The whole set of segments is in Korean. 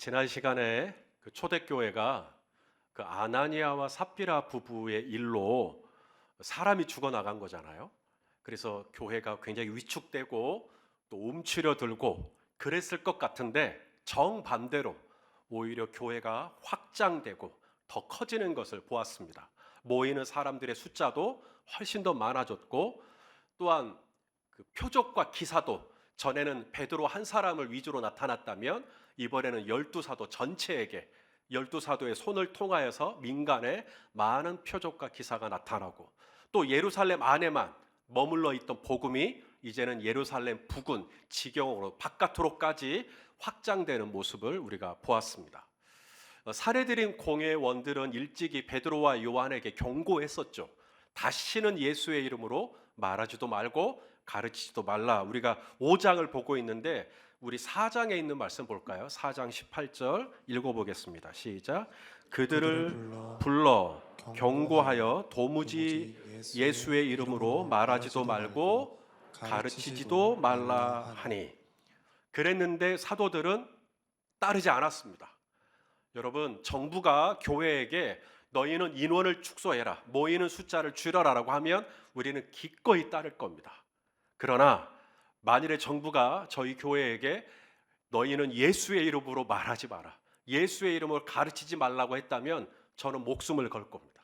지난 시간에 그 초대교회가 그 아나니아와 삽비라 부부의 일로 사람이 죽어나간 거잖아요. 그래서 교회가 굉장히 위축되고 또 움츠려들고 그랬을 것 같은데, 정반대로 오히려 교회가 확장되고 더 커지는 것을 보았습니다. 모이는 사람들의 숫자도 훨씬 더 많아졌고, 또한 그 표적과 기사도 전에는 베드로 한 사람을 위주로 나타났다면 이번에는 열두 사도 전체에게, 열두 사도의 손을 통하여서 민간에 많은 표적과 기사가 나타나고, 또 예루살렘 안에만 머물러 있던 복음이 이제는 예루살렘 부근 지경으로 바깥으로까지 확장되는 모습을 우리가 보았습니다. 사례드린 공회원들은 일찍이 베드로와 요한에게 경고했었죠. 다시는 예수의 이름으로 말하지도 말고 가르치지도 말라. 우리가 5장을 보고 있는데 우리 4장에 있는 말씀 볼까요? 4장 18절 읽어보겠습니다. 시작. 그들을 불러 경고하여 도무지 예수의 이름으로 말하지도 말고 가르치지도 말라 하니. 그랬는데 사도들은 따르지 않았습니다. 여러분, 정부가 교회에게 너희는 인원을 축소해라, 모이는 숫자를 줄여라라고 하면 우리는 기꺼이 따를 겁니다. 그러나 만일에 정부가 저희 교회에게 너희는 예수의 이름으로 말하지 마라, 예수의 이름으로 가르치지 말라고 했다면 저는 목숨을 걸 겁니다.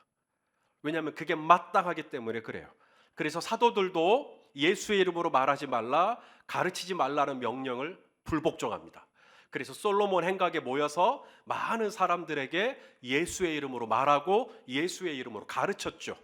왜냐하면 그게 마땅하기 때문에 그래요. 그래서 사도들도 예수의 이름으로 말하지 말라, 가르치지 말라는 명령을 불복종합니다. 그래서 솔로몬 행각에 모여서 많은 사람들에게 예수의 이름으로 말하고 예수의 이름으로 가르쳤죠.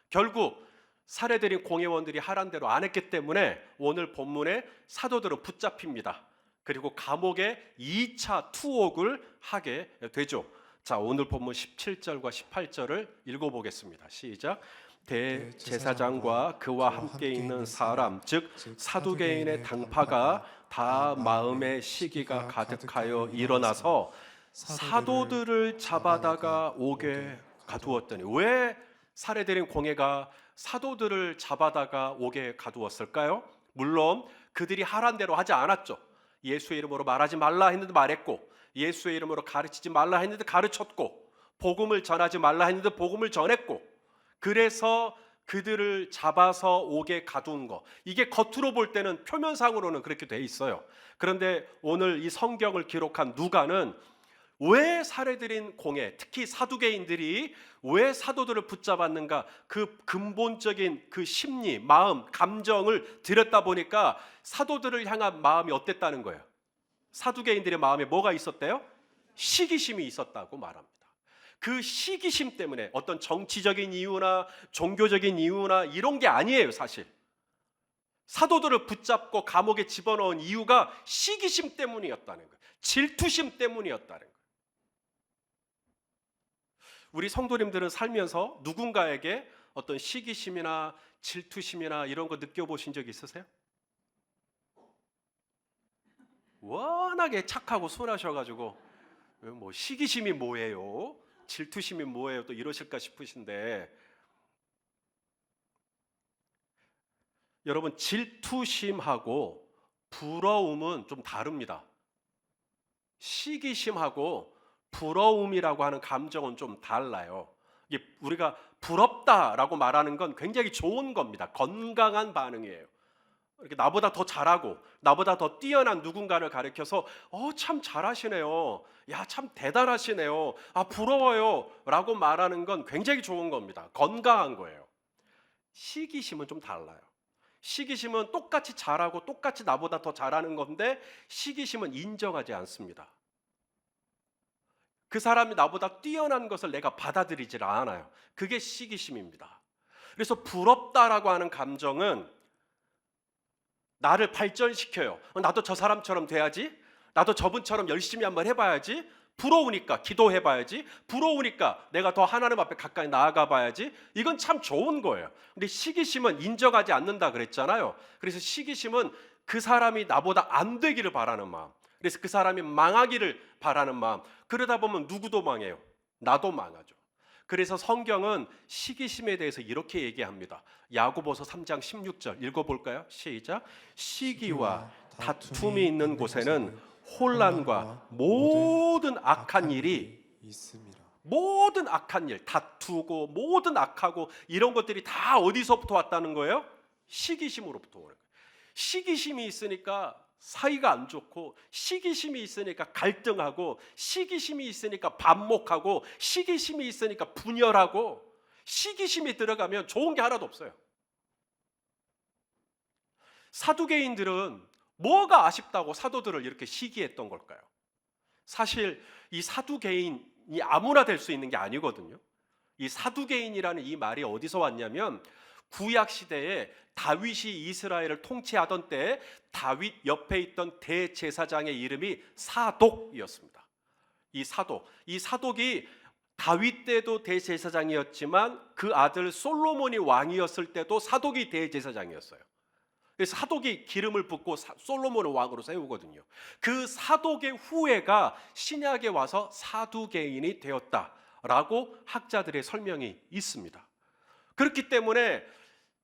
결국 사례들인 공회원들이 하란 대로 안 했기 때문에 오늘 본문에 사도들은 붙잡힙니다. 그리고 감옥에 2차 투옥을 하게 되죠. 자, 오늘 본문 17절과 18절을 읽어보겠습니다. 시작. 대제사장과 그와 함께 있는 사람, 즉 사두개인의 당파가 다 마음의 시기가 가득하여 일어나서 사도들을 잡아다가 옥에 가두었더니. 왜 사례들인 공회가 사도들을 잡아다가 옥에 가두었을까요? 물론 그들이 하란 대로 하지 않았죠. 예수의 이름으로 말하지 말라 했는데 말했고, 예수의 이름으로 가르치지 말라 했는데 가르쳤고, 복음을 전하지 말라 했는데 복음을 전했고, 그래서 그들을 잡아서 옥에 가둔 거, 이게 겉으로 볼 때는 표면상으로는 그렇게 돼 있어요. 그런데 오늘 이 성경을 기록한 누가는 왜 사례들인 공회, 특히 사두개인들이 왜 사도들을 붙잡았는가, 그 근본적인 그 심리, 마음, 감정을 들였다 보니까 사도들을 향한 마음이 어땠다는 거예요? 사두개인들의 마음에 뭐가 있었대요? 시기심이 있었다고 말합니다. 그 시기심 때문에, 어떤 정치적인 이유나 종교적인 이유나 이런 게 아니에요. 사실 사도들을 붙잡고 감옥에 집어넣은 이유가 시기심 때문이었다는 거예요. 질투심 때문이었다는 거예요. 우리 성도님들은 살면서 누군가에게 어떤 시기심이나 질투심이나 이런 거 느껴보신 적 있으세요? 워낙에 착하고 순하셔가지고 뭐 시기심이 뭐예요? 질투심이 뭐예요? 또 이러실까 싶으신데, 여러분, 질투심하고 부러움은 좀 다릅니다. 시기심하고 부러움이라고 하는 감정은 좀 달라요. 이게 우리가 부럽다라고 말하는 건 굉장히 좋은 겁니다. 건강한 반응이에요. 이렇게 나보다 더 잘하고 나보다 더 뛰어난 누군가를 가리켜서 참 잘하시네요, 야 참 대단하시네요, 아 부러워요 라고 말하는 건 굉장히 좋은 겁니다. 건강한 거예요. 시기심은 좀 달라요. 시기심은 똑같이 잘하고 똑같이 나보다 더 잘하는 건데 시기심은 인정하지 않습니다. 그 사람이 나보다 뛰어난 것을 내가 받아들이질 않아요. 그게 시기심입니다. 그래서 부럽다라고 하는 감정은 나를 발전시켜요. 나도 저 사람처럼 돼야지, 나도 저분처럼 열심히 한번 해봐야지, 부러우니까 기도해봐야지, 부러우니까 내가 더 하나님 앞에 가까이 나아가 봐야지. 이건 참 좋은 거예요. 근데 시기심은 인정하지 않는다 그랬잖아요. 그래서 시기심은 그 사람이 나보다 안 되기를 바라는 마음, 그래서 그 사람이 망하기를 바라는 마음. 그러다 보면 누구도 망해요. 나도 망하죠. 그래서 성경은 시기심에 대해서 이렇게 얘기합니다. 야고보서 3장 16절 읽어볼까요? 시작. 시기와 다툼이 있는 곳에는 혼란과 모든 악한 일이 있음이라. 모든 악한 일, 다투고 모든 악하고 이런 것들이 다 어디서부터 왔다는 거예요? 시기심으로부터 오는 거예요. 시기심이 있으니까 사이가 안 좋고, 시기심이 있으니까 갈등하고, 시기심이 있으니까 반목하고, 시기심이 있으니까 분열하고, 시기심이 들어가면 좋은 게 하나도 없어요. 사두개인들은 뭐가 아쉽다고 사도들을 이렇게 시기했던 걸까요? 사실 이 사두개인이 아무나 될 수 있는 게 아니거든요. 이 사두개인이라는 이 말이 어디서 왔냐면, 구약 시대에 다윗이 이스라엘을 통치하던 때 다윗 옆에 있던 대제사장의 이름이 사독이었습니다. 이 사독이 다윗 때도 대제사장이었지만 그 아들 솔로몬이 왕이었을 때도 사독이 대제사장이었어요. 그래서 사독이 기름을 붓고 솔로몬을 왕으로 세우거든요. 그 사독의 후예가 신약에 와서 사두개인이 되었다라고 학자들의 설명이 있습니다. 그렇기 때문에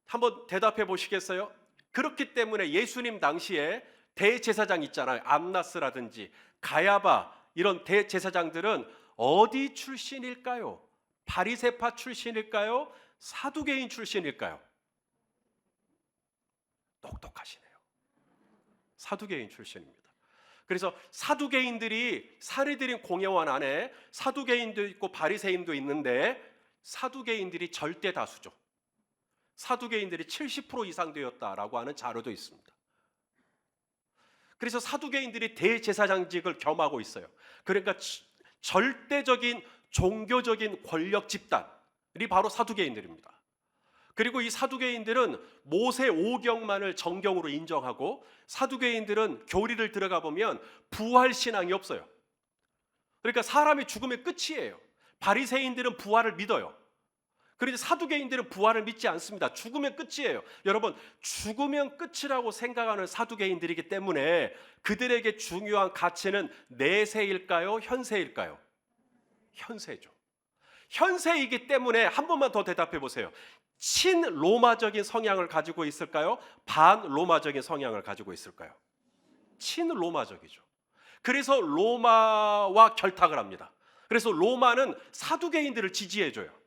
한번 대답해 보시겠어요? 그렇기 때문에 예수님 당시에 대제사장 있잖아요. 안나스라든지 가야바 이런 대제사장들은 어디 출신일까요? 바리새파 출신일까요? 사두개인 출신일까요? 똑똑하시네요. 사두개인 출신입니다. 그래서 사두개인들이 사례들인 공예원 안에 사두개인도 있고 바리새인도 있는데, 사두개인들이 절대 다수죠. 사두개인들이 70% 이상 되었다라고 하는 자료도 있습니다. 그래서 사두개인들이 대제사장직을 겸하고 있어요. 그러니까 절대적인 종교적인 권력 집단이 바로 사두개인들입니다. 그리고 이 사두개인들은 모세 오경만을 정경으로 인정하고, 사두개인들은 교리를 들어가 보면 부활 신앙이 없어요. 그러니까 사람이 죽으면 끝이에요. 바리새인들은 부활을 믿어요. 그런데 사두개인들은 부활을 믿지 않습니다. 죽으면 끝이에요. 여러분, 죽으면 끝이라고 생각하는 사두개인들이기 때문에 그들에게 중요한 가치는 내세일까요? 현세일까요? 현세죠. 현세이기 때문에 한 번만 더 대답해 보세요. 친로마적인 성향을 가지고 있을까요? 반로마적인 성향을 가지고 있을까요? 친로마적이죠. 그래서 로마와 결탁을 합니다. 그래서 로마는 사두개인들을 지지해줘요.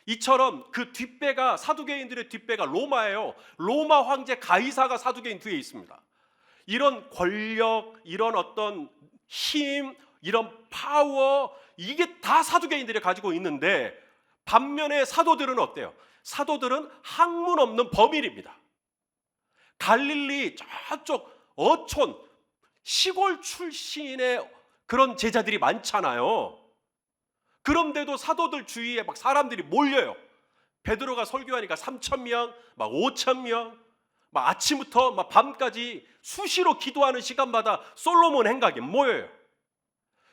이처럼 그 뒷배가, 사두개인들의 뒷배가 로마예요. 로마 황제 가이사가 사두개인 뒤에 있습니다. 이런 권력, 이런 어떤 힘, 이런 파워, 이게 다 사두개인들이 가지고 있는데, 반면에 사도들은 어때요? 사도들은 학문 없는 범인입니다. 갈릴리 저쪽 어촌 시골 출신의 그런 제자들이 많잖아요. 그런데도 사도들 주위에 막 사람들이 몰려요. 베드로가 설교하니까 3,000명, 막 5,000명, 막 아침부터 막 밤까지 수시로 기도하는 시간마다 솔로몬 행각에 모여요.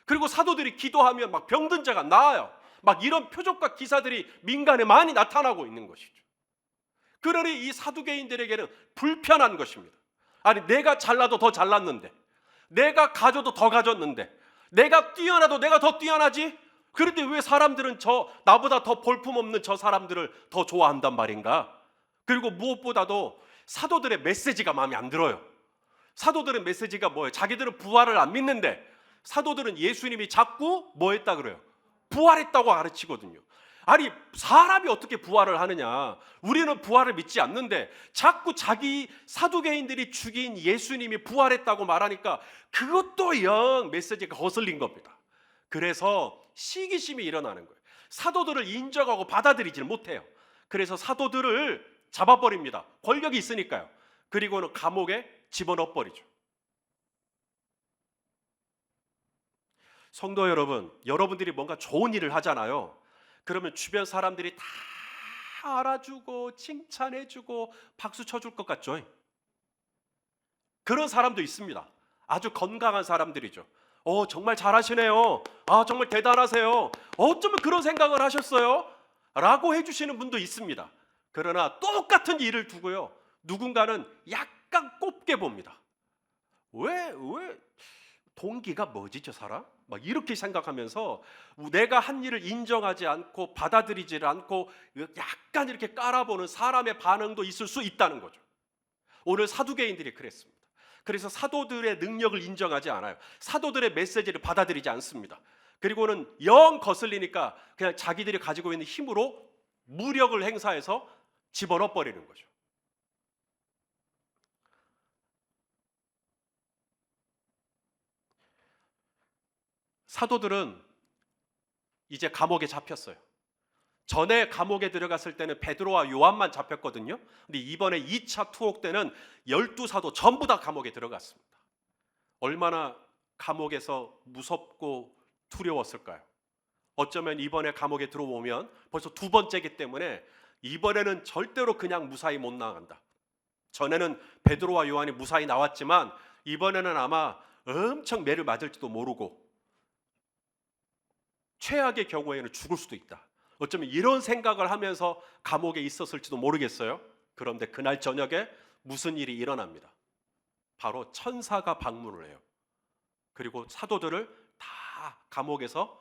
그리고 사도들이 기도하면 막 병든 자가 나아요. 막 이런 표적과 기사들이 민간에 많이 나타나고 있는 것이죠. 그러니 이 사두개인들에게는 불편한 것입니다. 아니, 내가 잘나도 더 잘났는데, 내가 가져도 더 가졌는데, 내가 뛰어나도 내가 더 뛰어나지? 그런데 왜 사람들은 나보다 더 볼품없는 저 사람들을 더 좋아한단 말인가? 그리고 무엇보다도 사도들의 메시지가 마음에 안 들어요. 사도들의 메시지가 뭐예요? 자기들은 부활을 안 믿는데, 사도들은 예수님이 자꾸 뭐 했다 그래요? 부활했다고 가르치거든요. 아니, 사람이 어떻게 부활을 하느냐? 우리는 부활을 믿지 않는데 자꾸 자기 사두개인들이 죽인 예수님이 부활했다고 말하니까 그것도 영 메시지가 거슬린 겁니다. 그래서 시기심이 일어나는 거예요. 사도들을 인정하고 받아들이질 못해요. 그래서 사도들을 잡아버립니다. 권력이 있으니까요. 그리고는 감옥에 집어넣어 버리죠. 성도 여러분, 여러분들이 뭔가 좋은 일을 하잖아요. 그러면 주변 사람들이 다 알아주고 칭찬해주고 박수 쳐줄 것 같죠? 그런 사람도 있습니다. 아주 건강한 사람들이죠. 정말 잘하시네요. 정말 대단하세요. 어쩌면 그런 생각을 하셨어요? 라고 해주시는 분도 있습니다. 그러나 똑같은 일을 두고요, 누군가는 약간 꼽게 봅니다. 왜 동기가 뭐지 저 사람? 막 이렇게 생각하면서 내가 한 일을 인정하지 않고 받아들이지 않고 약간 이렇게 깔아보는 사람의 반응도 있을 수 있다는 거죠. 오늘 사두개인들이 그랬습니다. 그래서 사도들의 능력을 인정하지 않아요. 사도들의 메시지를 받아들이지 않습니다. 그리고는 영 거슬리니까 그냥 자기들이 가지고 있는 힘으로 무력을 행사해서 집어넣어 버리는 거죠. 사도들은 이제 감옥에 잡혔어요. 전에 감옥에 들어갔을 때는 베드로와 요한만 잡혔거든요. 근데 이번에 2차 투옥 때는 12사도 전부 다 감옥에 들어갔습니다. 얼마나 감옥에서 무섭고 두려웠을까요? 어쩌면 이번에 감옥에 들어오면 벌써 두 번째이기 때문에 이번에는 절대로 그냥 무사히 못 나간다. 전에는 베드로와 요한이 무사히 나왔지만 이번에는 아마 엄청 매를 맞을지도 모르고 최악의 경우에는 죽을 수도 있다. 어쩌면 이런 생각을 하면서 감옥에 있었을지도 모르겠어요. 그런데 그날 저녁에 무슨 일이 일어납니다. 바로 천사가 방문을 해요. 그리고 사도들을 다 감옥에서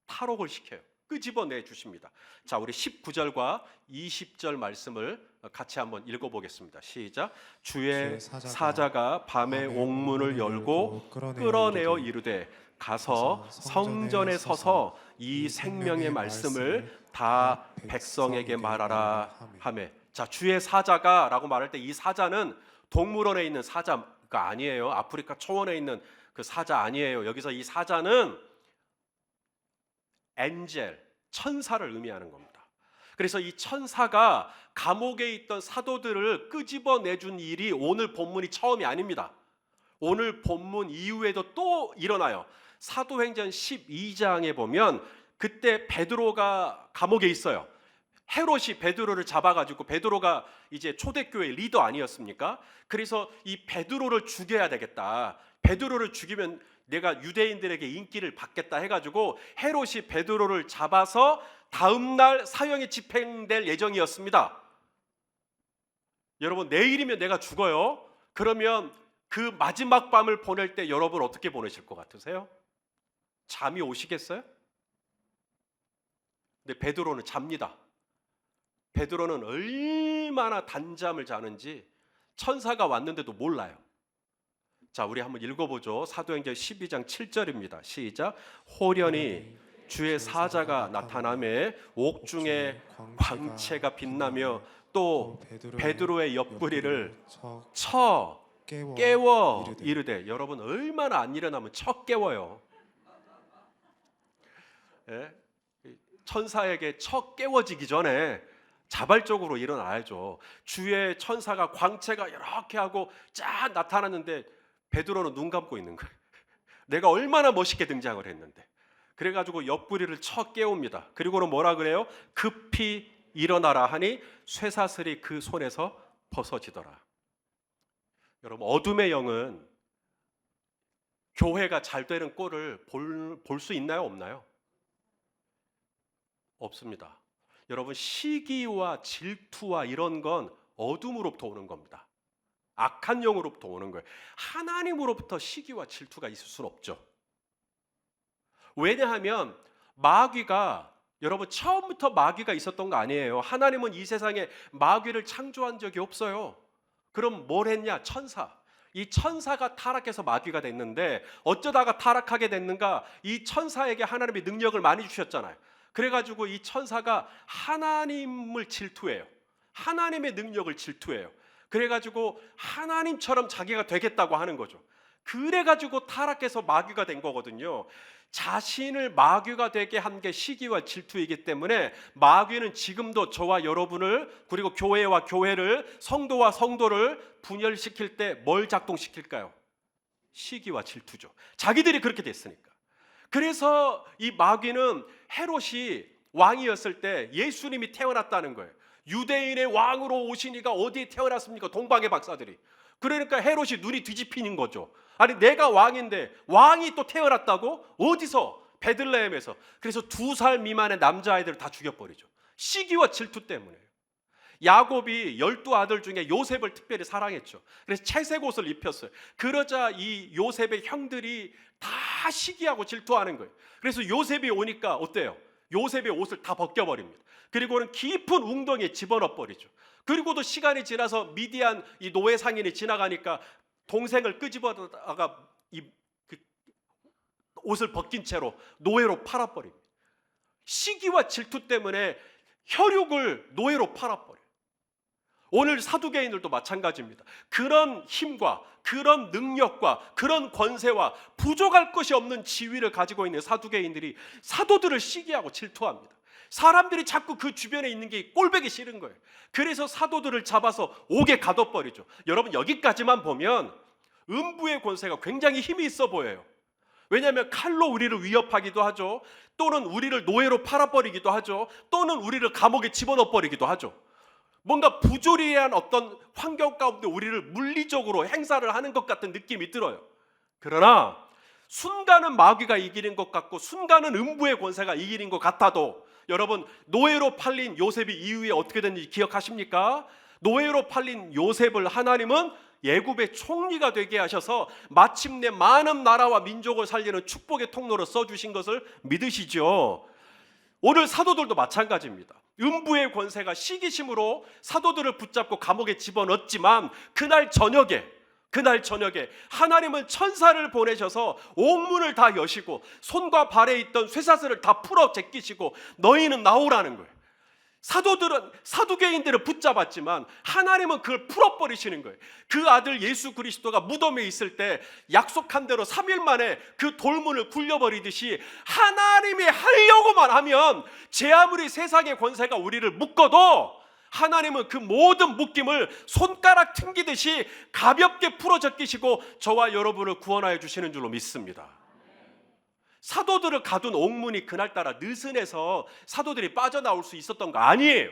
탈옥을 시켜요. 끄집어내 주십니다. 자, 우리 19절과 20절 말씀을 같이 한번 읽어보겠습니다. 시작. 주의 사자가 밤에 옥문을 열고 끌어내어 이르되 가서 성전에 서서 이 생명의 말씀을 다 백성에게 말하라 하매. 자, 주의 사자가 라고 말할 때 이 사자는 동물원에 있는 사자가 아니에요. 아프리카 초원에 있는 그 사자 아니에요. 여기서 이 사자는 엔젤, 천사를 의미하는 겁니다. 그래서 이 천사가 감옥에 있던 사도들을 끄집어내준 일이 오늘 본문이 처음이 아닙니다. 오늘 본문 이후에도 또 일어나요. 사도행전 12장에 보면 그때 베드로가 감옥에 있어요. 헤롯이 베드로를 잡아가지고, 베드로가 이제 초대교회 리더 아니었습니까? 그래서 이 베드로를 죽여야 되겠다. 베드로를 죽이면 내가 유대인들에게 인기를 받겠다 해가지고 헤롯이 베드로를 잡아서 다음날 사형이 집행될 예정이었습니다. 여러분, 내일이면 내가 죽어요. 그러면 그 마지막 밤을 보낼 때 여러분 어떻게 보내실 것 같으세요? 잠이 오시겠어요? 근데 베드로는 잡니다. 베드로는 얼마나 단잠을 자는지 천사가 왔는데도 몰라요. 자, 우리 한번 읽어보죠. 사도행전 12장 7절입니다. 시작. 호련히 주의 사자가 나타나매 옥중에 광채가 빛나며 또 베드로의 옆구리를 쳐 깨워 이르되. 여러분, 얼마나 안 일어나면 쳐 깨워요. 예? 천사에게 쳐 깨워지기 전에 자발적으로 일어나야죠. 주의 천사가 광채가 이렇게 하고 쫙 나타났는데 베드로는 눈 감고 있는 거예요. 내가 얼마나 멋있게 등장을 했는데. 그래가지고 옆구리를 쳐 깨웁니다. 그리고는 뭐라 그래요? 급히 일어나라 하니 쇠사슬이 그 손에서 벗어지더라. 여러분, 어둠의 영은 교회가 잘 되는 꼴을 볼 수 있나요? 없나요? 없습니다. 여러분, 시기와 질투와 이런 건 어둠으로부터 오는 겁니다. 악한 영으로부터 오는 거예요. 하나님으로부터 시기와 질투가 있을 수는 없죠. 왜냐하면 마귀가, 여러분, 처음부터 마귀가 있었던 거 아니에요. 하나님은 이 세상에 마귀를 창조한 적이 없어요. 그럼 뭘 했냐? 천사. 이 천사가 타락해서 마귀가 됐는데 어쩌다가 타락하게 됐는가? 이 천사에게 하나님의 능력을 많이 주셨잖아요. 그래가지고 이 천사가 하나님을 질투해요. 하나님의 능력을 질투해요. 그래가지고 하나님처럼 자기가 되겠다고 하는 거죠. 그래가지고 타락해서 마귀가 된 거거든요. 자신을 마귀가 되게 한 게 시기와 질투이기 때문에 마귀는 지금도 저와 여러분을, 그리고 교회와 교회를, 성도와 성도를 분열시킬 때 뭘 작동시킬까요? 시기와 질투죠. 자기들이 그렇게 됐으니까. 그래서 이 마귀는 헤롯이 왕이었을 때 예수님이 태어났다는 거예요. 유대인의 왕으로 오신 이가 어디에 태어났습니까? 동방의 박사들이. 그러니까 헤롯이 눈이 뒤집히는 거죠. 아니, 내가 왕인데 왕이 또 태어났다고? 어디서? 베들레헴에서. 그래서 2살 미만의 남자아이들을 다 죽여버리죠. 시기와 질투 때문에. 야곱이 12아들 중에 요셉을 특별히 사랑했죠. 그래서 채색 옷을 입혔어요. 그러자 이 요셉의 형들이 다 시기하고 질투하는 거예요. 그래서 요셉이 오니까 어때요? 요셉의 옷을 다 벗겨버립니다. 그리고는 깊은 웅덩이에 집어넣어버리죠. 그리고도 시간이 지나서 미디안 이 노예 상인이 지나가니까 동생을 끄집어다가 그 옷을 벗긴 채로 노예로 팔아버립니다. 시기와 질투 때문에 혈육을 노예로 팔아버려요. 오늘 사두개인들도 마찬가지입니다. 그런 힘과 그런 능력과 그런 권세와 부족할 것이 없는 지위를 가지고 있는 사두개인들이 사도들을 시기하고 질투합니다. 사람들이 자꾸 그 주변에 있는 게 꼴보기 싫은 거예요. 그래서 사도들을 잡아서 옥에 가둬버리죠. 여러분, 여기까지만 보면 음부의 권세가 굉장히 힘이 있어 보여요. 왜냐하면 칼로 우리를 위협하기도 하죠. 또는 우리를 노예로 팔아버리기도 하죠. 또는 우리를 감옥에 집어넣어버리기도 하죠. 뭔가 부조리한 어떤 환경 가운데 우리를 물리적으로 행사를 하는 것 같은 느낌이 들어요. 그러나 순간은 마귀가 이기는 것 같고 순간은 음부의 권세가 이기는 것 같아도, 여러분, 노예로 팔린 요셉이 이후에 어떻게 됐는지 기억하십니까? 노예로 팔린 요셉을 하나님은 애굽의 총리가 되게 하셔서 마침내 많은 나라와 민족을 살리는 축복의 통로로 써주신 것을 믿으시죠? 오늘 사도들도 마찬가지입니다. 음부의 권세가 시기심으로 사도들을 붙잡고 감옥에 집어넣었지만 그날 저녁에 하나님은 천사를 보내셔서 옥문을 다 여시고 손과 발에 있던 쇠사슬을 다 풀어 제끼시고 너희는 나오라는 거예요. 사두개인들을 붙잡았지만 하나님은 그걸 풀어버리시는 거예요. 그 아들 예수 그리스도가 무덤에 있을 때 약속한 대로 3일 만에 그 돌문을 굴려버리듯이 하나님이 하려고만 하면 제 아무리 세상의 권세가 우리를 묶어도 하나님은 그 모든 묶임을 손가락 튕기듯이 가볍게 풀어 제끼시고 저와 여러분을 구원하여 주시는 줄로 믿습니다. 사도들을 가둔 옥문이 그날따라 느슨해서 사도들이 빠져나올 수 있었던 거 아니에요.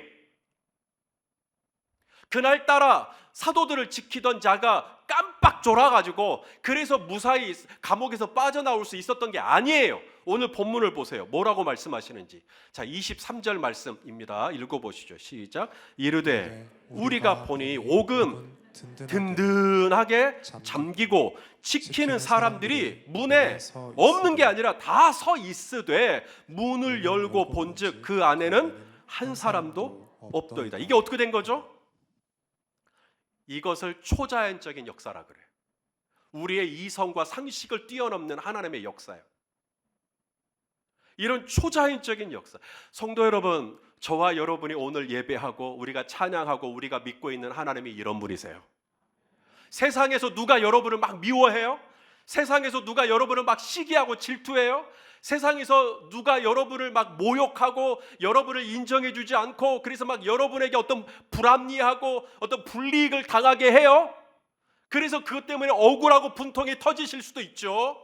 그날따라 사도들을 지키던 자가 깜빡 졸아가지고 그래서 무사히 감옥에서 빠져나올 수 있었던 게 아니에요. 오늘 본문을 보세요. 뭐라고 말씀하시는지. 자, 23절 말씀입니다. 읽어보시죠. 시작. 이르되 우리가 보니 옥은 든든하게 잠기고 지키는 사람들이 문에 없는 게 아니라 다 서 있으되 문을 열고 본즉 그 안에는 한 사람도 없더이다. 이게 어떻게 된 거죠? 이것을 초자연적인 역사라 그래요. 우리의 이성과 상식을 뛰어넘는 하나님의 역사예요. 이런 초자연적인 역사. 성도 여러분, 저와 여러분이 오늘 예배하고 우리가 찬양하고 우리가 믿고 있는 하나님이 이런 분이세요. 세상에서 누가 여러분을 막 미워해요? 세상에서 누가 여러분을 막 시기하고 질투해요? 세상에서 누가 여러분을 막 모욕하고 여러분을 인정해 주지 않고 그래서 막 여러분에게 어떤 불합리하고 어떤 불이익을 당하게 해요? 그래서 그것 때문에 억울하고 분통이 터지실 수도 있죠.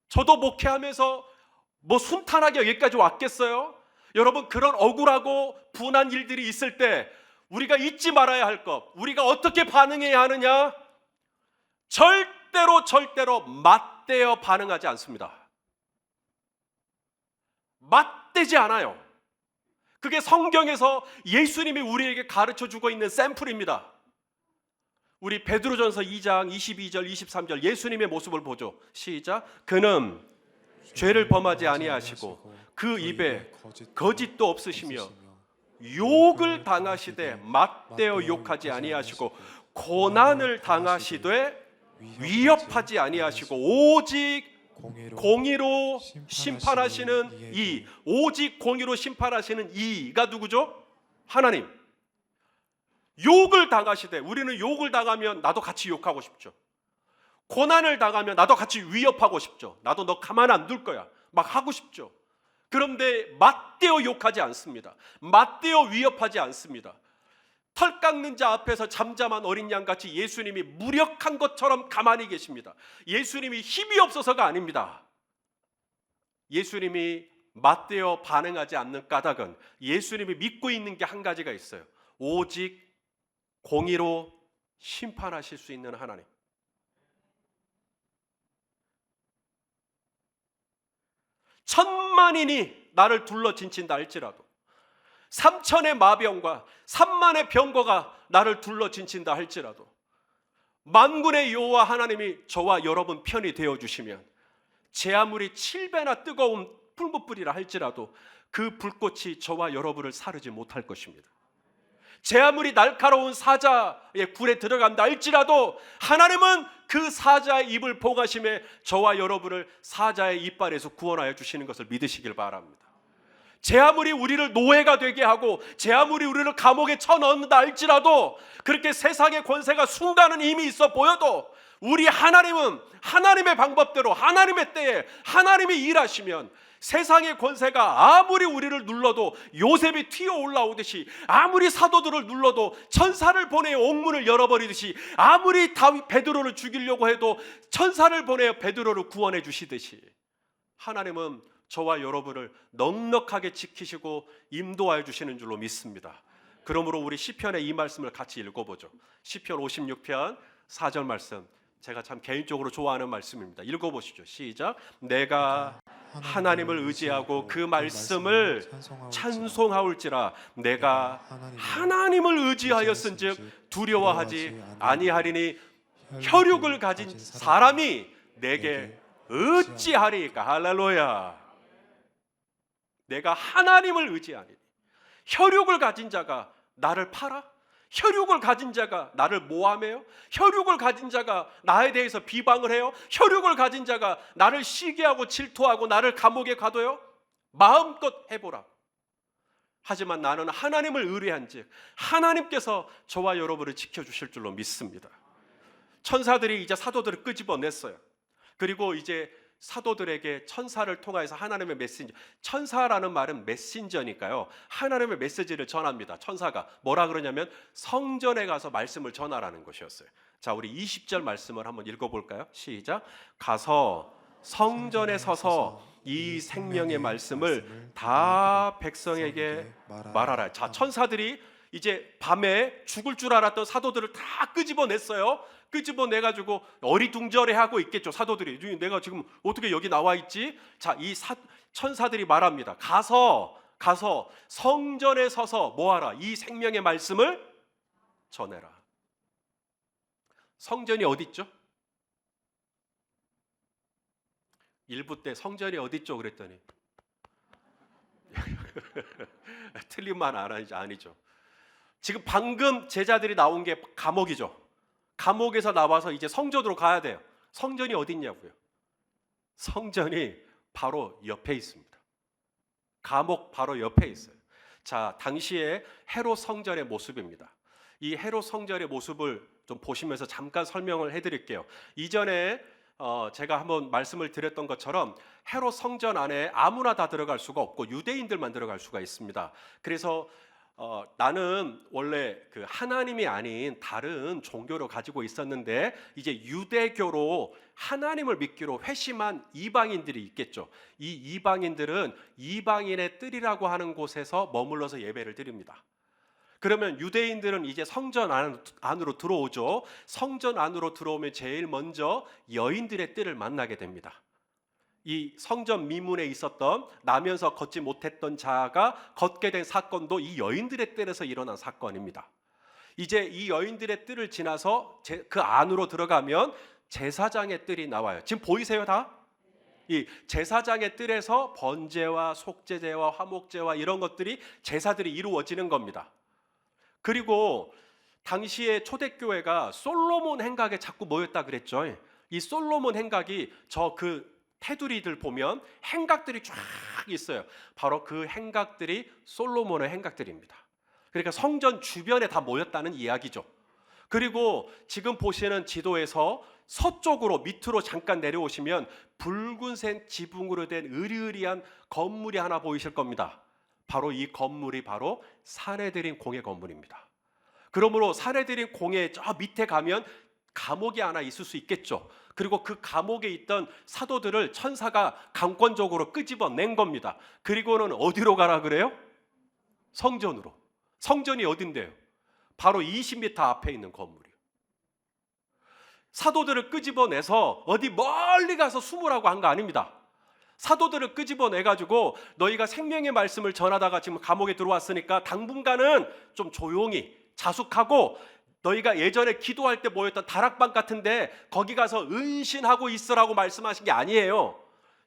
저도 목회하면서 뭐 순탄하게 여기까지 왔겠어요? 여러분, 그런 억울하고 분한 일들이 있을 때 우리가 잊지 말아야 할 것, 우리가 어떻게 반응해야 하느냐? 절대로 맞대어 반응하지 않습니다. 맞대지 않아요. 그게 성경에서 예수님이 우리에게 가르쳐주고 있는 샘플입니다. 우리 베드로전서 2장 22절 23절 예수님의 모습을 보죠. 시작. 그는 죄를 범하지 아니하시고 그 입에 거짓도 없으시며 욕을 당하시되 맞대어 욕하지 아니하시고 고난을 당하시되 위협하지 아니하시고 오직 공의로 심판하시는 이, 오직 공의로 심판하시는 이가 누구죠? 하나님. 욕을 당하시되, 우리는 욕을 당하면 나도 같이 욕하고 싶죠. 고난을 당하면 나도 같이 위협하고 싶죠. 나도 너 가만 안 둘 거야 막 하고 싶죠. 그런데 맞대어 욕하지 않습니다. 맞대어 위협하지 않습니다. 털 깎는 자 앞에서 잠잠한 어린 양같이 예수님이 무력한 것처럼 가만히 계십니다. 예수님이 힘이 없어서가 아닙니다. 예수님이 맞대어 반응하지 않는 까닭은 예수님이 믿고 있는 게 한 가지가 있어요. 오직 공의로 심판하실 수 있는 하나님. 천만인이 나를 둘러 진친다 할지라도, 3천의 마병과 3만의 병거가 나를 둘러 진친다 할지라도, 만군의 여호와 하나님이 저와 여러분 편이 되어주시면 제 아무리 7배나 뜨거운 풀무불이라 할지라도 그 불꽃이 저와 여러분을 사르지 못할 것입니다. 제 아무리 날카로운 사자의 굴에 들어간다 할지라도 하나님은 그 사자의 입을 봉하심에 저와 여러분을 사자의 이빨에서 구원하여 주시는 것을 믿으시길 바랍니다. 제 아무리 우리를 노예가 되게 하고 제 아무리 우리를 감옥에 쳐넣는다 할지라도, 그렇게 세상의 권세가 순간은 이미 있어 보여도 우리 하나님은 하나님의 방법대로 하나님의 때에 하나님이 일하시면 세상의 권세가 아무리 우리를 눌러도 요셉이 튀어 올라오듯이, 아무리 사도들을 눌러도 천사를 보내어 옥문을 열어버리듯이, 아무리 베드로를 죽이려고 해도 천사를 보내어 베드로를 구원해 주시듯이, 하나님은 저와 여러분을 넉넉하게 지키시고 인도하여 주시는 줄로 믿습니다. 그러므로 우리 시편의 이 말씀을 같이 읽어보죠. 시편 56편 4절 말씀, 제가 참 개인적으로 좋아하는 말씀입니다. 읽어보시죠. 시작. 내가 하나님을 의지하고 그 말씀을 찬송하올지라. 내가 하나님을 의지하였은즉 두려워하지 아니하리니 혈육을 가진 사람이 내게 어찌하리까. 할렐루야. 내가 하나님을 의지하니, 혈육을 가진 자가 나를 팔아? 혈육을 가진 자가 나를 모함해요? 혈육을 가진 자가 나에 대해서 비방을 해요? 혈육을 가진 자가 나를 시기하고 질투하고 나를 감옥에 가둬요? 마음껏 해보라. 하지만 나는 하나님을 의뢰한즉 하나님께서 저와 여러분을 지켜주실 줄로 믿습니다. 천사들이 이제 사도들을 끄집어냈어요. 그리고 이제 사도들에게 천사를 통해서 하나님의 메신저, 천사라는 말은 메신저니까요, 하나님의 메시지를 전합니다. 천사가 뭐라 그러냐면 성전에 가서 말씀을 전하라는 것이었어요. 자, 우리 20절 말씀을 한번 읽어볼까요? 시작. 가서 성전에 서서 이 생명의 말씀을 다 백성에게 말하라. 자, 천사들이 이제 밤에 죽을 줄 알았던 사도들을 다 끄집어냈어요. 끄집어내가지고 어리둥절해하고 있겠죠. 사도들이 내가 지금 어떻게 여기 나와 있지? 자, 이 천사들이 말합니다. 가서 성전에 서서 뭐하라? 이 생명의 말씀을 전해라. 성전이 어디 있죠? 일부 때 성전이 어디 있죠? 그랬더니 틀린 말 아니죠. 지금 방금 제자들이 나온 게 감옥이죠. 감옥에서 나와서 이제 성전으로 가야 돼요. 성전이 어디 있냐고요? 성전이 바로 옆에 있습니다. 감옥 바로 옆에 있어요. 자, 당시에 헤롯 성전의 모습입니다. 이 헤롯 성전의 모습을 좀 보시면서 잠깐 설명을 해드릴게요. 이전에 제가 한번 말씀을 드렸던 것처럼 헤롯 성전 안에 아무나 다 들어갈 수가 없고 유대인들만 들어갈 수가 있습니다. 그래서 나는 원래 그 하나님이 아닌 다른 종교를 가지고 있었는데 이제 유대교로 하나님을 믿기로 회심한 이방인들이 있겠죠. 이 이방인들은 이방인의 뜰이라고 하는 곳에서 머물러서 예배를 드립니다. 그러면 유대인들은 이제 성전 안으로 들어오죠. 성전 안으로 들어오면 제일 먼저 여인들의 뜰을 만나게 됩니다. 이 성전 미문에 있었던 나면서 걷지 못했던 자가 걷게 된 사건도 이 여인들의 뜰에서 일어난 사건입니다. 이제 이 여인들의 뜰을 지나서 그 안으로 들어가면 제사장의 뜰이 나와요. 지금 보이세요 다? 이 제사장의 뜰에서 번제와 속죄제와 화목제와 이런 것들이 제사들이 이루어지는 겁니다. 그리고 당시에 초대교회가 솔로몬 행각에 자꾸 모였다 그랬죠. 이 솔로몬 행각이 그 테두리들 보면 행각들이 쫙 있어요. 바로 그 행각들이 솔로몬의 행각들입니다. 그러니까 성전 주변에 다 모였다는 이야기죠. 그리고 지금 보시는 지도에서 서쪽으로 밑으로 잠깐 내려오시면 붉은색 지붕으로 된 으리으리한 건물이 하나 보이실 겁니다. 바로 이 건물이 바로 산헤드린 공회 건물입니다. 그러므로 산헤드린 공회 저 밑에 가면 감옥이 하나 있을 수 있겠죠. 그리고 그 감옥에 있던 사도들을 천사가 강권적으로 끄집어낸 겁니다. 그리고는 어디로 가라 그래요? 성전으로. 성전이 어딘데요? 바로 20m 앞에 있는 건물이요. 사도들을 끄집어내서 어디 멀리 가서 숨으라고 한 거 아닙니다. 사도들을 끄집어내가지고 너희가 생명의 말씀을 전하다가 지금 감옥에 들어왔으니까 당분간은 좀 조용히 자숙하고 너희가 예전에 기도할 때 모였던 다락방 같은데 거기 가서 은신하고 있으라고 말씀하신 게 아니에요.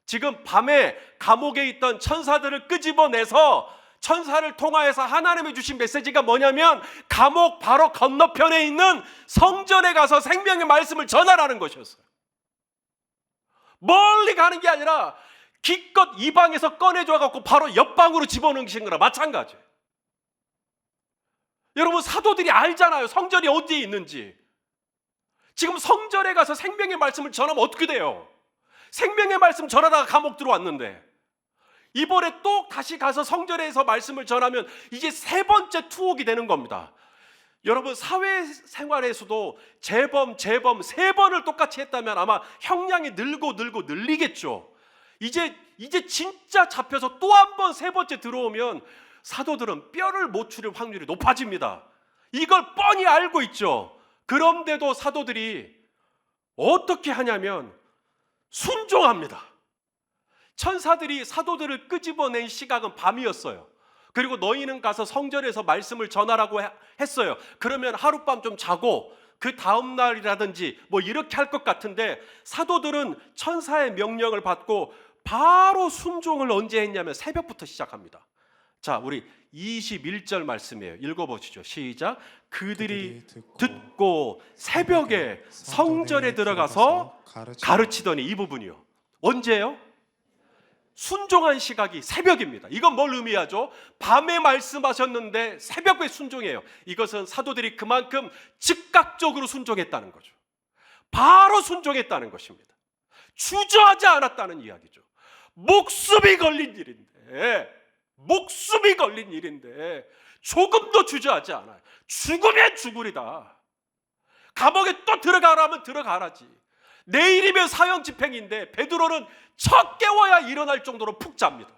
지금 밤에 감옥에 있던 천사들을 끄집어내서 천사를 통하여서 하나님이 주신 메시지가 뭐냐면 감옥 바로 건너편에 있는 성전에 가서 생명의 말씀을 전하라는 것이었어요. 멀리 가는 게 아니라 기껏 이 방에서 꺼내줘 갖고 바로 옆방으로 집어넣으신 거나 마찬가지예요. 여러분, 사도들이 알잖아요, 성전이 어디에 있는지. 지금 성전에 가서 생명의 말씀을 전하면 어떻게 돼요? 생명의 말씀 전하다가 감옥 들어왔는데 이번에 또 다시 가서 성전에서 말씀을 전하면 이제 세 번째 투옥이 되는 겁니다. 여러분, 사회생활에서도 재범 세 번을 똑같이 했다면 아마 형량이 늘고 늘리겠죠. 이제 진짜 잡혀서 또 한 번 세 번째 들어오면 사도들은 뼈를 못 추릴 확률이 높아집니다. 이걸 뻔히 알고 있죠. 그런데도 사도들이 어떻게 하냐면 순종합니다. 천사들이 사도들을 끄집어낸 시각은 밤이었어요. 그리고 너희는 가서 성전에서 말씀을 전하라고 했어요. 그러면 하룻밤 좀 자고 그 다음 날이라든지 뭐 이렇게 할 것 같은데, 사도들은 천사의 명령을 받고 바로 순종을 언제 했냐면 새벽부터 시작합니다. 자, 우리 21절 말씀이에요. 읽어보시죠. 시작. 그들이 듣고 새벽에 성전에 들어가서 가르치더니, 이 부분이요. 언제요? 순종한 시각이 새벽입니다. 이건 뭘 의미하죠? 밤에 말씀하셨는데 새벽에 순종해요. 이것은 사도들이 그만큼 즉각적으로 순종했다는 거죠. 바로 순종했다는 것입니다. 주저하지 않았다는 이야기죠. 목숨이 걸린 일인데 조금도 주저하지 않아요. 죽으면 죽으리다. 감옥에 또 들어가라면 들어가라지. 내일이면 사형 집행인데 베드로는 첫 깨워야 일어날 정도로 푹 잡니다.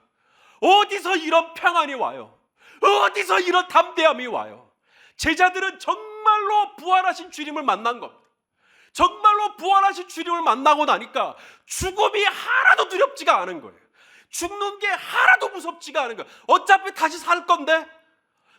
어디서 이런 평안이 와요? 어디서 이런 담대함이 와요? 제자들은 정말로 부활하신 주님을 만난 겁니다. 정말로 부활하신 주님을 만나고 나니까 죽음이 하나도 두렵지가 않은 거예요. 죽는 게 하나도 무섭지가 않은 거예요. 어차피 다시 살 건데,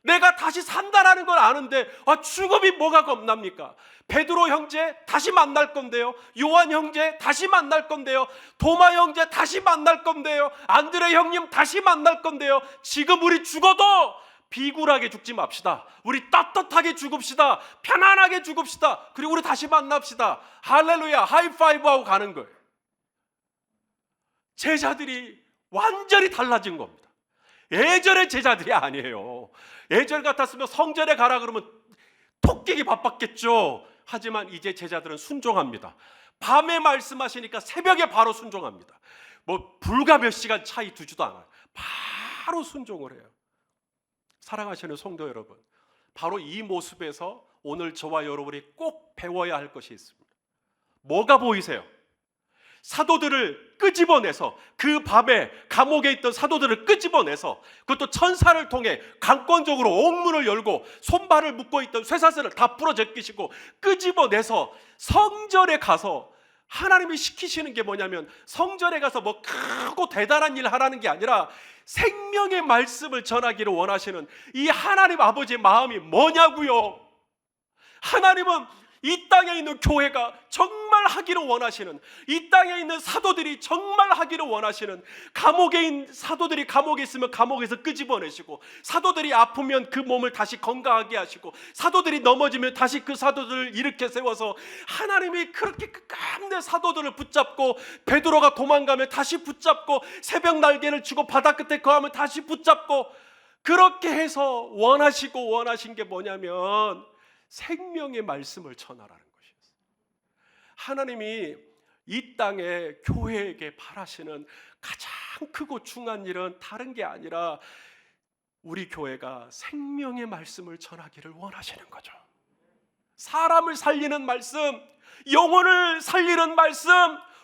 내가 다시 산다라는 걸 아는데 죽음이 뭐가 겁납니까? 베드로 형제 다시 만날 건데요, 요한 형제 다시 만날 건데요, 도마 형제 다시 만날 건데요, 안드레 형님 다시 만날 건데요. 지금 우리 죽어도 비굴하게 죽지 맙시다. 우리 떳떳하게 죽읍시다. 편안하게 죽읍시다. 그리고 우리 다시 만납시다. 할렐루야, 하이파이브하고 가는 거예요. 제자들이 완전히 달라진 겁니다. 예전의 제자들이 아니에요. 예전 같았으면 성전에 가라 그러면 토끼기 바빴겠죠. 하지만 이제 제자들은 순종합니다. 밤에 말씀하시니까 새벽에 바로 순종합니다. 뭐 불과 몇 시간 차이 두지도 않아요. 바로 순종을 해요. 사랑하시는 성도 여러분, 바로 이 모습에서 오늘 저와 여러분이 꼭 배워야 할 것이 있습니다. 뭐가 보이세요? 사도들을 끄집어내서, 그 밤에 감옥에 있던 사도들을 끄집어내서, 그것도 천사를 통해 강권적으로 옥문을 열고 손발을 묶고 있던 쇠사슬을 다 부러 제끼시고 끄집어내서 성전에 가서, 하나님이 시키시는 게 뭐냐면 성전에 가서 뭐 크고 대단한 일 하라는 게 아니라 생명의 말씀을 전하기를 원하시는 이 하나님 아버지의 마음이 뭐냐고요. 하나님은 이 땅에 있는 교회가 정말 하기를 원하시는, 이 땅에 있는 사도들이 정말 하기를 원하시는, 감옥에 있는 사도들이 감옥에 있으면 감옥에서 끄집어내시고, 사도들이 아프면 그 몸을 다시 건강하게 하시고, 사도들이 넘어지면 다시 그 사도들을 일으켜 세워서, 하나님이 그렇게 끝까지 사도들을 붙잡고, 베드로가 도망가면 다시 붙잡고, 새벽 날개를 치고 바다 끝에 거하면 다시 붙잡고, 그렇게 해서 원하신 게 뭐냐면 생명의 말씀을 전하라는 것이었어요. 하나님이 이 땅에 교회에게 바라시는 가장 크고 중요한 일은 다른 게 아니라 우리 교회가 생명의 말씀을 전하기를 원하시는 거죠. 사람을 살리는 말씀, 영혼을 살리는 말씀,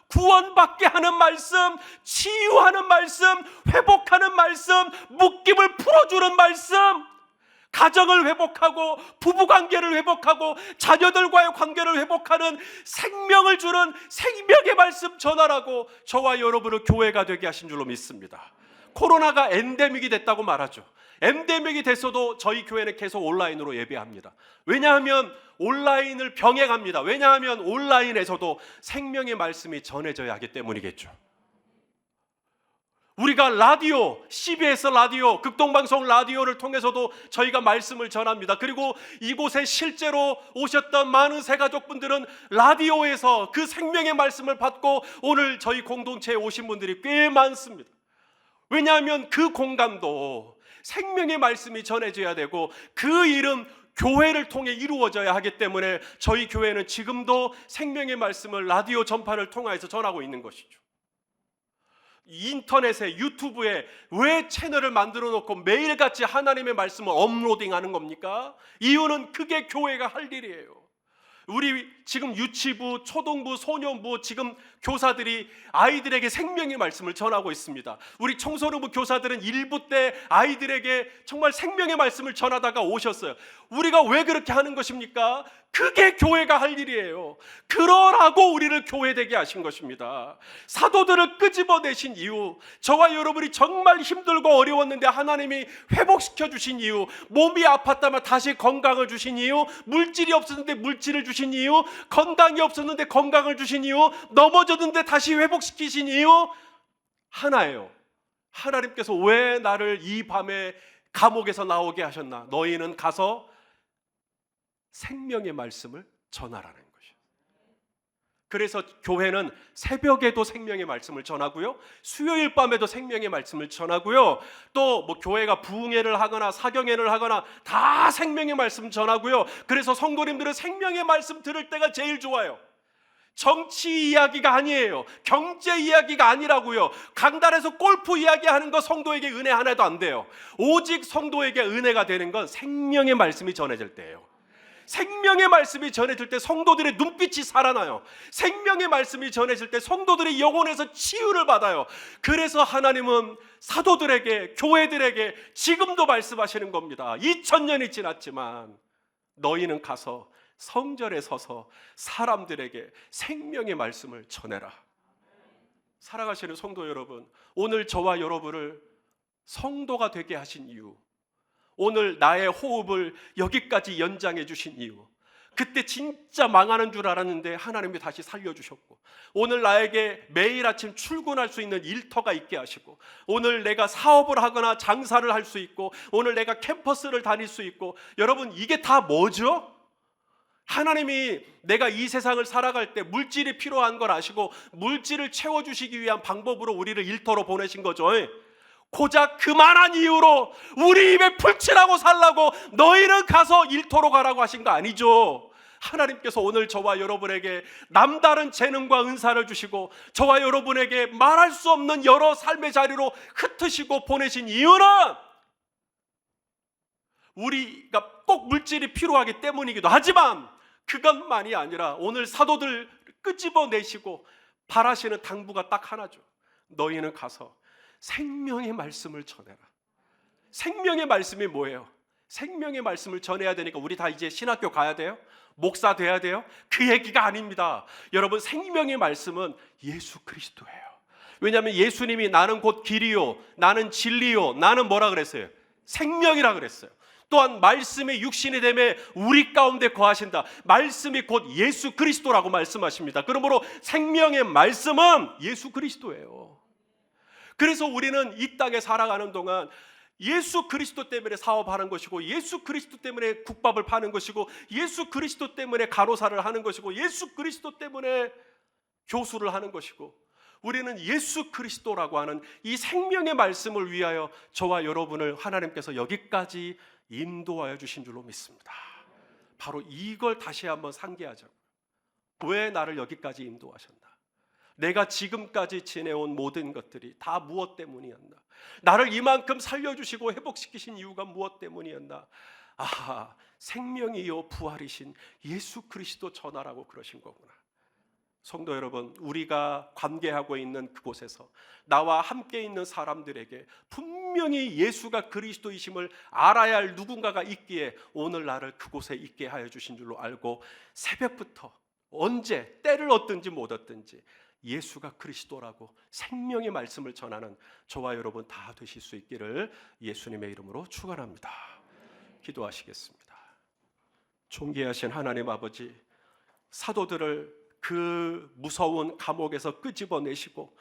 구원받게 하는 말씀, 치유하는 말씀, 회복하는 말씀, 묶임을 풀어주는 말씀, 가정을 회복하고 부부관계를 회복하고 자녀들과의 관계를 회복하는 생명을 주는 생명의 말씀 전하라고 저와 여러분을 교회가 되게 하신 줄로 믿습니다. 코로나가 엔데믹이 됐다고 말하죠. 엔데믹이 됐어도 저희 교회는 계속 온라인으로 예배합니다. 왜냐하면 온라인을 병행합니다. 왜냐하면 온라인에서도 생명의 말씀이 전해져야 하기 때문이겠죠. 우리가 라디오, CBS 라디오, 극동방송 라디오를 통해서도 저희가 말씀을 전합니다. 그리고 이곳에 실제로 오셨던 많은 새가족분들은 라디오에서 그 생명의 말씀을 받고 오늘 저희 공동체에 오신 분들이 꽤 많습니다. 왜냐하면 그 공간도 생명의 말씀이 전해져야 되고 그 일은 교회를 통해 이루어져야 하기 때문에 저희 교회는 지금도 생명의 말씀을 라디오 전파를 통해서 전하고 있는 것이죠. 인터넷에, 유튜브에 왜 채널을 만들어 놓고 매일같이 하나님의 말씀을 업로딩하는 겁니까? 이유는 그게 교회가 할 일이에요. 우리 지금 유치부, 초등부, 소년부 지금 교사들이 아이들에게 생명의 말씀을 전하고 있습니다. 우리 청소년부 교사들은 1부 때 아이들에게 정말 생명의 말씀을 전하다가 오셨어요. 우리가 왜 그렇게 하는 것입니까? 그게 교회가 할 일이에요. 그러라고 우리를 교회되게 하신 것입니다. 사도들을 끄집어내신 이유, 저와 여러분이 정말 힘들고 어려웠는데 하나님이 회복시켜 주신 이유, 몸이 아팠다면 다시 건강을 주신 이유, 물질이 없었는데 물질을 주신 이유, 건강이 없었는데 건강을 주신 이유, 넘어졌는데 다시 회복시키신 이유 하나예요. 하나님께서 왜 나를 이 밤에 감옥에서 나오게 하셨나? 너희는 가서 생명의 말씀을 전하라는 것이에요. 그래서 교회는 새벽에도 생명의 말씀을 전하고요, 수요일 밤에도 생명의 말씀을 전하고요, 또 뭐 교회가 부흥회를 하거나 사경회를 하거나 다 생명의 말씀 전하고요. 그래서 성도님들은 생명의 말씀 들을 때가 제일 좋아요. 정치 이야기가 아니에요. 경제 이야기가 아니라고요. 강단에서 골프 이야기하는 거 성도에게 은혜 하나도 안 돼요. 오직 성도에게 은혜가 되는 건 생명의 말씀이 전해질 때예요. 생명의 말씀이 전해질 때 성도들의 눈빛이 살아나요. 생명의 말씀이 전해질 때 성도들의 영혼에서 치유를 받아요. 그래서 하나님은 사도들에게, 교회들에게 지금도 말씀하시는 겁니다. 2000년이 지났지만 너희는 가서 성전에 서서 사람들에게 생명의 말씀을 전해라. 사랑하시는 성도 여러분, 오늘 저와 여러분을 성도가 되게 하신 이유, 오늘 나의 호흡을 여기까지 연장해 주신 이유, 그때 진짜 망하는 줄 알았는데 하나님이 다시 살려주셨고, 오늘 나에게 매일 아침 출근할 수 있는 일터가 있게 하시고, 오늘 내가 사업을 하거나 장사를 할 수 있고, 오늘 내가 캠퍼스를 다닐 수 있고, 여러분 이게 다 뭐죠? 하나님이 내가 이 세상을 살아갈 때 물질이 필요한 걸 아시고 물질을 채워주시기 위한 방법으로 우리를 일터로 보내신 거죠. 고작 그만한 이유로 우리 입에 풀칠하고 살라고 너희는 가서 일터로 가라고 하신 거 아니죠. 하나님께서 오늘 저와 여러분에게 남다른 재능과 은사를 주시고 저와 여러분에게 말할 수 없는 여러 삶의 자리로 흩으시고 보내신 이유는 우리가 꼭 물질이 필요하기 때문이기도 하지만 그것만이 아니라 오늘 사도들 끄집어내시고 바라시는 당부가 딱 하나죠. 너희는 가서 생명의 말씀을 전해라. 생명의 말씀이 뭐예요? 생명의 말씀을 전해야 되니까 우리 다 이제 신학교 가야 돼요? 목사 돼야 돼요? 그 얘기가 아닙니다. 여러분, 생명의 말씀은 예수 그리스도예요. 왜냐하면 예수님이 나는 곧 길이요, 나는 진리요, 나는 뭐라 그랬어요? 생명이라 그랬어요. 또한 말씀이 육신이 되매 우리 가운데 거하신다. 말씀이 곧 예수 그리스도라고 말씀하십니다. 그러므로 생명의 말씀은 예수 그리스도예요. 그래서 우리는 이 땅에 살아가는 동안 예수 그리스도 때문에 사업하는 것이고, 예수 그리스도 때문에 국밥을 파는 것이고, 예수 그리스도 때문에 간호사를 하는 것이고, 예수 그리스도 때문에 교수를 하는 것이고, 우리는 예수 그리스도라고 하는 이 생명의 말씀을 위하여 저와 여러분을 하나님께서 여기까지 인도하여 주신 줄로 믿습니다. 바로 이걸 다시 한번 상기하자고요. 왜 나를 여기까지 인도하셨나? 내가 지금까지 지내온 모든 것들이 다 무엇 때문이었나? 나를 이만큼 살려주시고 회복시키신 이유가 무엇 때문이었나? 아, 생명이요 부활이신 예수 그리스도 전하라고 그러신 거구나. 성도 여러분, 우리가 관계하고 있는 그곳에서 나와 함께 있는 사람들에게 분명히 예수가 그리스도이심을 알아야 할 누군가가 있기에 오늘 나를 그곳에 있게 하여 주신 줄로 알고, 새벽부터 언제 때를 얻든지 못 얻든지 예수가 그리스도라고 생명의 말씀을 전하는 저와 여러분 다 되실 수 있기를 예수님의 이름으로 축원합니다. 기도하시겠습니다. 존귀하신 하나님 아버지, 사도들을 그 무서운 감옥에서 끄집어내시고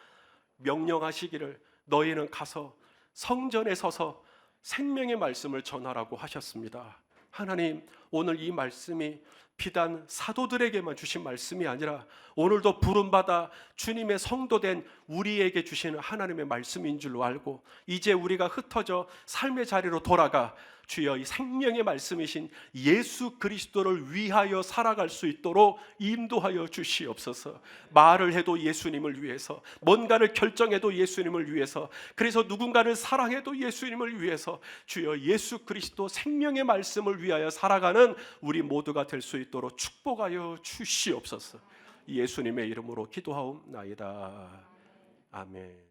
명령하시기를 너희는 가서 성전에 서서 생명의 말씀을 전하라고 하셨습니다. 하나님, 오늘 이 말씀이 비단 사도들에게만 주신 말씀이 아니라 오늘도 부름받아 주님의 성도된 우리에게 주시는 하나님의 말씀인 줄로 알고, 이제 우리가 흩어져 삶의 자리로 돌아가 주여 이 생명의 말씀이신 예수 그리스도를 위하여 살아갈 수 있도록 인도하여 주시옵소서. 말을 해도 예수님을 위해서, 뭔가를 결정해도 예수님을 위해서, 그래서 누군가를 사랑해도 예수님을 위해서 주여 예수 그리스도 생명의 말씀을 위하여 살아가는 우리 모두가 될 수 있도록 축복하여 주시옵소서. 예수님의 이름으로 기도하옵나이다. 아멘.